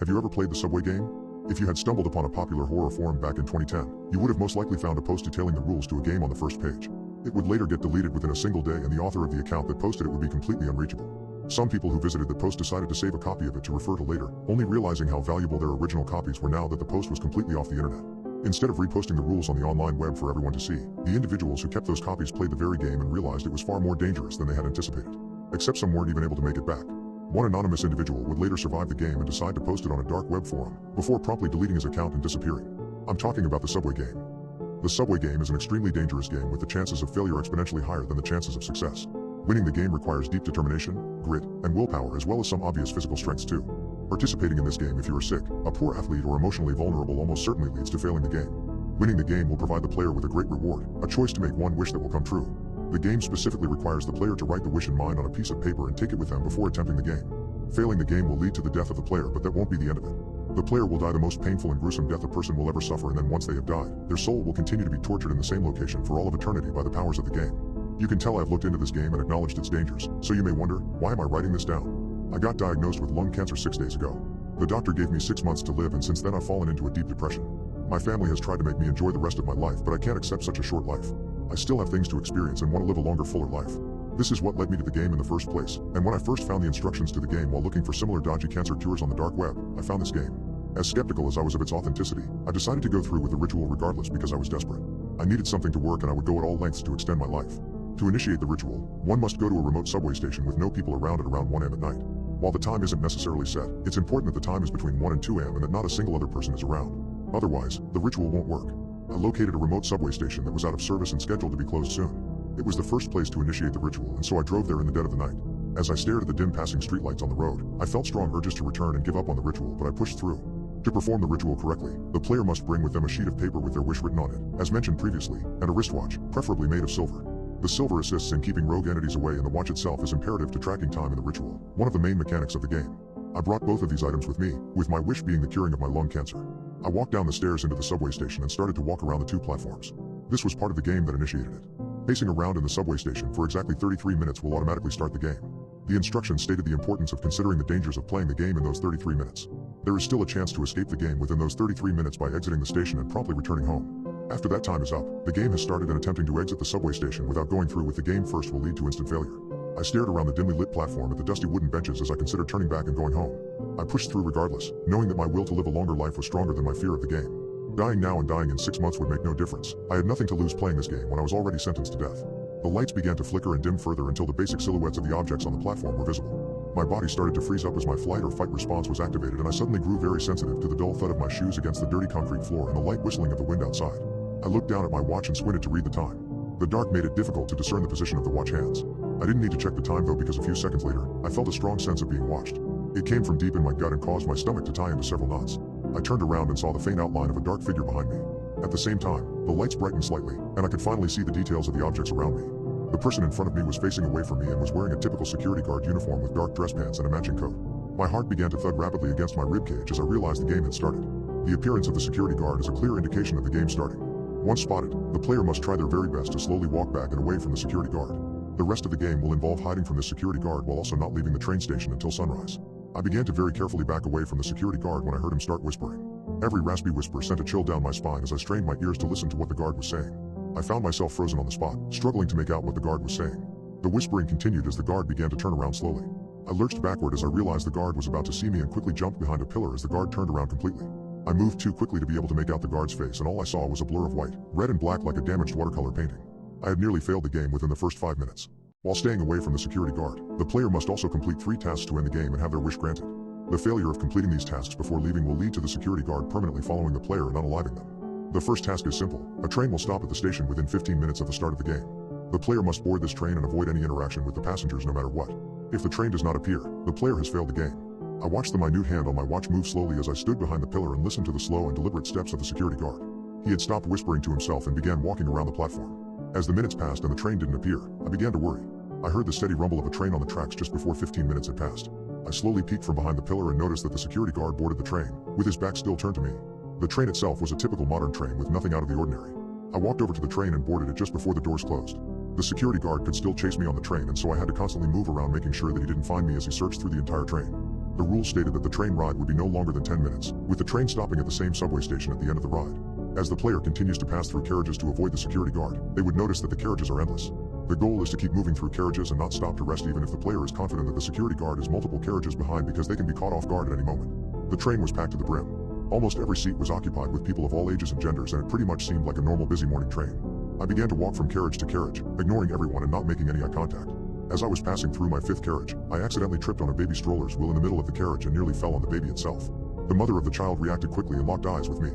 Have you ever played the Subway game? If you had stumbled upon a popular horror forum back in 2010, you would have most likely found a post detailing the rules to a game on the first page. It would later get deleted within a single day, and the author of the account that posted it would be completely unreachable. Some people who visited the post decided to save a copy of it to refer to later, only realizing how valuable their original copies were now that the post was completely off the internet. Instead of reposting the rules on the online web for everyone to see, the individuals who kept those copies played the very game and realized it was far more dangerous than they had anticipated. Except some weren't even able to make it back. One anonymous individual would later survive the game and decide to post it on a dark web forum, before promptly deleting his account and disappearing. I'm talking about the Subway game. The Subway game is an extremely dangerous game with the chances of failure exponentially higher than the chances of success. Winning the game requires deep determination, grit, and willpower, as well as some obvious physical strengths too. Participating in this game if you are sick, a poor athlete, or emotionally vulnerable almost certainly leads to failing the game. Winning the game will provide the player with a great reward, a choice to make one wish that will come true. The game specifically requires the player to write the wish in mind on a piece of paper and take it with them before attempting the game. Failing the game will lead to the death of the player, but that won't be the end of it. The player will die the most painful and gruesome death a person will ever suffer, and then once they have died, their soul will continue to be tortured in the same location for all of eternity by the powers of the game. You can tell I've looked into this game and acknowledged its dangers, so you may wonder, why am I writing this down? I got diagnosed with lung cancer 6 days ago. The doctor gave me 6 months to live, and since then I've fallen into a deep depression. My family has tried to make me enjoy the rest of my life, but I can't accept such a short life. I still have things to experience and want to live a longer, fuller life. This is what led me to the game in the first place, and when I first found the instructions to the game while looking for similar dodgy cancer cures on the dark web, I found this game. As skeptical as I was of its authenticity, I decided to go through with the ritual regardless because I was desperate. I needed something to work, and I would go at all lengths to extend my life. To initiate the ritual, one must go to a remote subway station with no people around at around 1 a.m. at night. While the time isn't necessarily set, it's important that the time is between 1 and 2 a.m. and that not a single other person is around. Otherwise, the ritual won't work. I located a remote subway station that was out of service and scheduled to be closed soon. It was the first place to initiate the ritual, and so I drove there in the dead of the night. As I stared at the dim passing streetlights on the road, I felt strong urges to return and give up on the ritual, but I pushed through. To perform the ritual correctly, the player must bring with them a sheet of paper with their wish written on it, as mentioned previously, and a wristwatch, preferably made of silver. The silver assists in keeping rogue entities away, and the watch itself is imperative to tracking time in the ritual, one of the main mechanics of the game. I brought both of these items with me, with my wish being the curing of my lung cancer. I walked down the stairs into the subway station and started to walk around the 2 platforms. This was part of the game that initiated it. Pacing around in the subway station for exactly 33 minutes will automatically start the game. The instructions stated the importance of considering the dangers of playing the game in those 33 minutes. There is still a chance to escape the game within those 33 minutes by exiting the station and promptly returning home. After that time is up, the game has started, and attempting to exit the subway station without going through with the game first will lead to instant failure. I stared around the dimly lit platform at the dusty wooden benches as I considered turning back and going home. I pushed through regardless, knowing that my will to live a longer life was stronger than my fear of the game. Dying now and dying in 6 months would make no difference. I had nothing to lose playing this game when I was already sentenced to death. The lights began to flicker and dim further until the basic silhouettes of the objects on the platform were visible. My body started to freeze up as my flight or fight response was activated, and I suddenly grew very sensitive to the dull thud of my shoes against the dirty concrete floor and the light whistling of the wind outside. I looked down at my watch and squinted to read the time. The dark made it difficult to discern the position of the watch hands. I didn't need to check the time though, because a few seconds later, I felt a strong sense of being watched. It came from deep in my gut and caused my stomach to tie into several knots. I turned around and saw the faint outline of a dark figure behind me. At the same time, the lights brightened slightly, and I could finally see the details of the objects around me. The person in front of me was facing away from me and was wearing a typical security guard uniform with dark dress pants and a matching coat. My heart began to thud rapidly against my ribcage as I realized the game had started. The appearance of the security guard is a clear indication of the game starting. Once spotted, the player must try their very best to slowly walk back and away from the security guard. The rest of the game will involve hiding from this security guard while also not leaving the train station until sunrise. I began to very carefully back away from the security guard when I heard him start whispering. Every raspy whisper sent a chill down my spine as I strained my ears to listen to what the guard was saying. I found myself frozen on the spot, struggling to make out what the guard was saying. The whispering continued as the guard began to turn around slowly. I lurched backward as I realized the guard was about to see me and quickly jumped behind a pillar as the guard turned around completely. I moved too quickly to be able to make out the guard's face, and all I saw was a blur of white, red and black like a damaged watercolor painting. I had nearly failed the game within the first 5 minutes. While staying away from the security guard, the player must also complete 3 tasks to end the game and have their wish granted. The failure of completing these tasks before leaving will lead to the security guard permanently following the player and unaliving them. The first task is simple. A train will stop at the station within 15 minutes of the start of the game. The player must board this train and avoid any interaction with the passengers no matter what. If the train does not appear, the player has failed the game. I watched the minute hand on my watch move slowly as I stood behind the pillar and listened to the slow and deliberate steps of the security guard. He had stopped whispering to himself and began walking around the platform. As the minutes passed and the train didn't appear, I began to worry. I heard the steady rumble of a train on the tracks just before 15 minutes had passed. I slowly peeked from behind the pillar and noticed that the security guard boarded the train, with his back still turned to me. The train itself was a typical modern train with nothing out of the ordinary. I walked over to the train and boarded it just before the doors closed. The security guard could still chase me on the train, and so I had to constantly move around making sure that he didn't find me as he searched through the entire train. The rules stated that the train ride would be no longer than 10 minutes, with the train stopping at the same subway station at the end of the ride. As the player continues to pass through carriages to avoid the security guard, they would notice that the carriages are endless. The goal is to keep moving through carriages and not stop to rest even if the player is confident that the security guard is multiple carriages behind because they can be caught off guard at any moment. The train was packed to the brim. Almost every seat was occupied with people of all ages and genders, and it pretty much seemed like a normal busy morning train. I began to walk from carriage to carriage, ignoring everyone and not making any eye contact. As I was passing through my fifth carriage, I accidentally tripped on a baby stroller's wheel in the middle of the carriage and nearly fell on the baby itself. The mother of the child reacted quickly and locked eyes with me.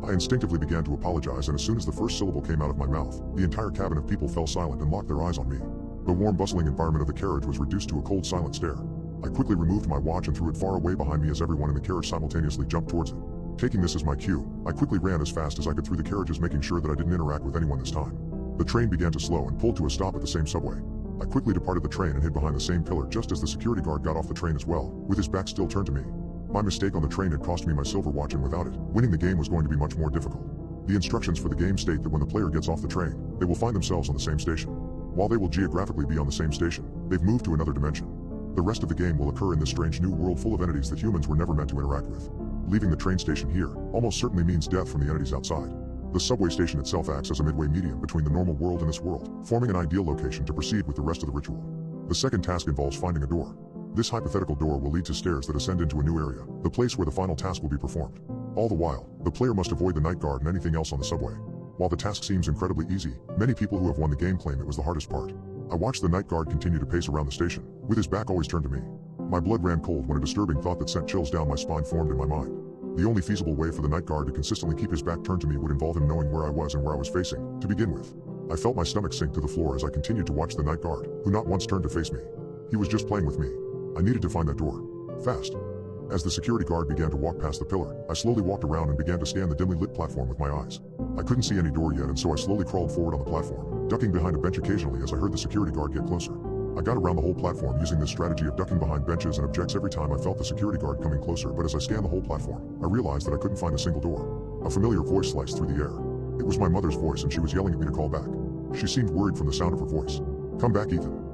I instinctively began to apologize, and as soon as the first syllable came out of my mouth, the entire cabin of people fell silent and locked their eyes on me. The warm, bustling environment of the carriage was reduced to a cold, silent stare. I quickly removed my watch and threw it far away behind me as everyone in the carriage simultaneously jumped towards it. Taking this as my cue, I quickly ran as fast as I could through the carriages, making sure that I didn't interact with anyone this time. The train began to slow and pulled to a stop at the same subway. I quickly departed the train and hid behind the same pillar just as the security guard got off the train as well, with his back still turned to me. My mistake on the train had cost me my silver watch, and without it, winning the game was going to be much more difficult. The instructions for the game state that when the player gets off the train, they will find themselves on the same station. While they will geographically be on the same station, they've moved to another dimension. The rest of the game will occur in this strange new world full of entities that humans were never meant to interact with. Leaving the train station here almost certainly means death from the entities outside. The subway station itself acts as a midway medium between the normal world and this world, forming an ideal location to proceed with the rest of the ritual. The second task involves finding a door. This hypothetical door will lead to stairs that ascend into a new area, the place where the final task will be performed. All the while, the player must avoid the night guard and anything else on the subway. While the task seems incredibly easy, many people who have won the game claim it was the hardest part. I watched the night guard continue to pace around the station, with his back always turned to me. My blood ran cold when a disturbing thought that sent chills down my spine formed in my mind. The only feasible way for the night guard to consistently keep his back turned to me would involve him knowing where I was and where I was facing, to begin with. I felt my stomach sink to the floor as I continued to watch the night guard, who not once turned to face me. He was just playing with me. I needed to find that door. Fast. As the security guard began to walk past the pillar, I slowly walked around and began to scan the dimly lit platform with my eyes. I couldn't see any door yet, and so I slowly crawled forward on the platform, ducking behind a bench occasionally as I heard the security guard get closer. I got around the whole platform using this strategy of ducking behind benches and objects every time I felt the security guard coming closer, but as I scanned the whole platform, I realized that I couldn't find a single door. A familiar voice sliced through the air. It was my mother's voice, and she was yelling at me to call back. She seemed worried from the sound of her voice. "Come back, Ethan."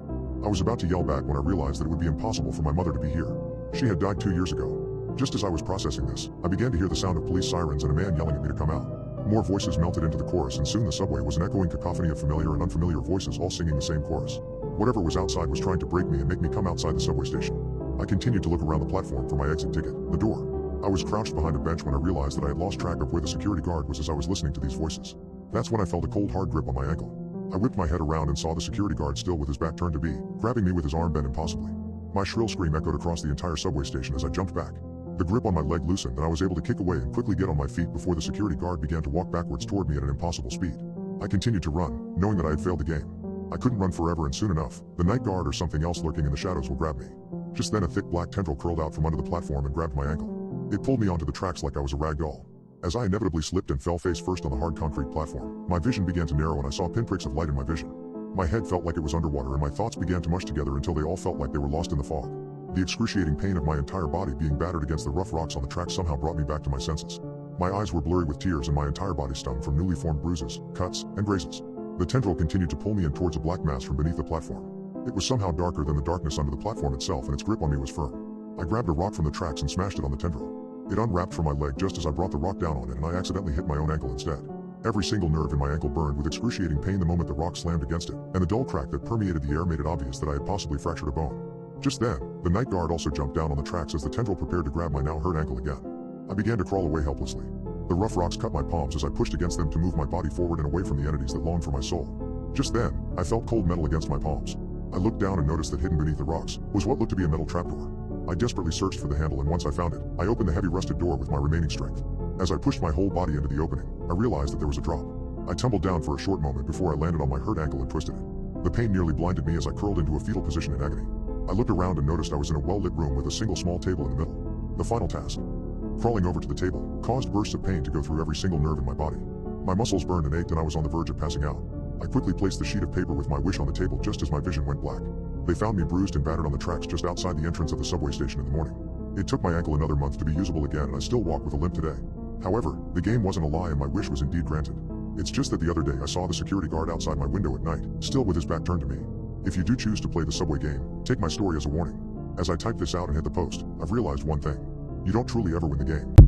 I was about to yell back when I realized that it would be impossible for my mother to be here. She had died 2 years ago. Just as I was processing this, I began to hear the sound of police sirens and a man yelling at me to come out. More voices melted into the chorus, and soon the subway was an echoing cacophony of familiar and unfamiliar voices all singing the same chorus. Whatever was outside was trying to break me and make me come outside the subway station. I continued to look around the platform for my exit ticket, the door. I was crouched behind a bench when I realized that I had lost track of where the security guard was as I was listening to these voices. That's when I felt a cold, hard grip on my ankle. I whipped my head around and saw the security guard still with his back turned to me, grabbing me with his arm bent impossibly. My shrill scream echoed across the entire subway station as I jumped back. The grip on my leg loosened and I was able to kick away and quickly get on my feet before the security guard began to walk backwards toward me at an impossible speed. I continued to run, knowing that I had failed the game. I couldn't run forever, and soon enough, the night guard or something else lurking in the shadows will grab me. Just then a thick black tendril curled out from under the platform and grabbed my ankle. It pulled me onto the tracks like I was a rag doll. As I inevitably slipped and fell face first on the hard concrete platform, my vision began to narrow and I saw pinpricks of light in my vision. My head felt like it was underwater and my thoughts began to mush together until they all felt like they were lost in the fog. The excruciating pain of my entire body being battered against the rough rocks on the track somehow brought me back to my senses. My eyes were blurry with tears and my entire body stung from newly formed bruises, cuts, and grazes. The tendril continued to pull me in towards a black mass from beneath the platform. It was somehow darker than the darkness under the platform itself, and its grip on me was firm. I grabbed a rock from the tracks and smashed it on the tendril. It unwrapped from my leg just as I brought the rock down on it, and I accidentally hit my own ankle instead. Every single nerve in my ankle burned with excruciating pain the moment the rock slammed against it, and the dull crack that permeated the air made it obvious that I had possibly fractured a bone. Just then, the night guard also jumped down on the tracks as the tendril prepared to grab my now hurt ankle again. I began to crawl away helplessly. The rough rocks cut my palms as I pushed against them to move my body forward and away from the entities that longed for my soul. Just then, I felt cold metal against my palms. I looked down and noticed that hidden beneath the rocks was what looked to be a metal trapdoor. I desperately searched for the handle, and once I found it, I opened the heavy rusted door with my remaining strength. As I pushed my whole body into the opening, I realized that there was a drop. I tumbled down for a short moment before I landed on my hurt ankle and twisted it. The pain nearly blinded me as I curled into a fetal position in agony. I looked around and noticed I was in a well-lit room with a single small table in the middle. The final task. Crawling over to the table caused bursts of pain to go through every single nerve in my body. My muscles burned and ached and I was on the verge of passing out. I quickly placed the sheet of paper with my wish on the table just as my vision went black. They found me bruised and battered on the tracks just outside the entrance of the subway station in the morning. It took my ankle another month to be usable again, and I still walk with a limp today. However, the game wasn't a lie and my wish was indeed granted. It's just that the other day I saw the security guard outside my window at night, still with his back turned to me. If you do choose to play the subway game, take my story as a warning. As I type this out and hit the post, I've realized one thing. You don't truly ever win the game.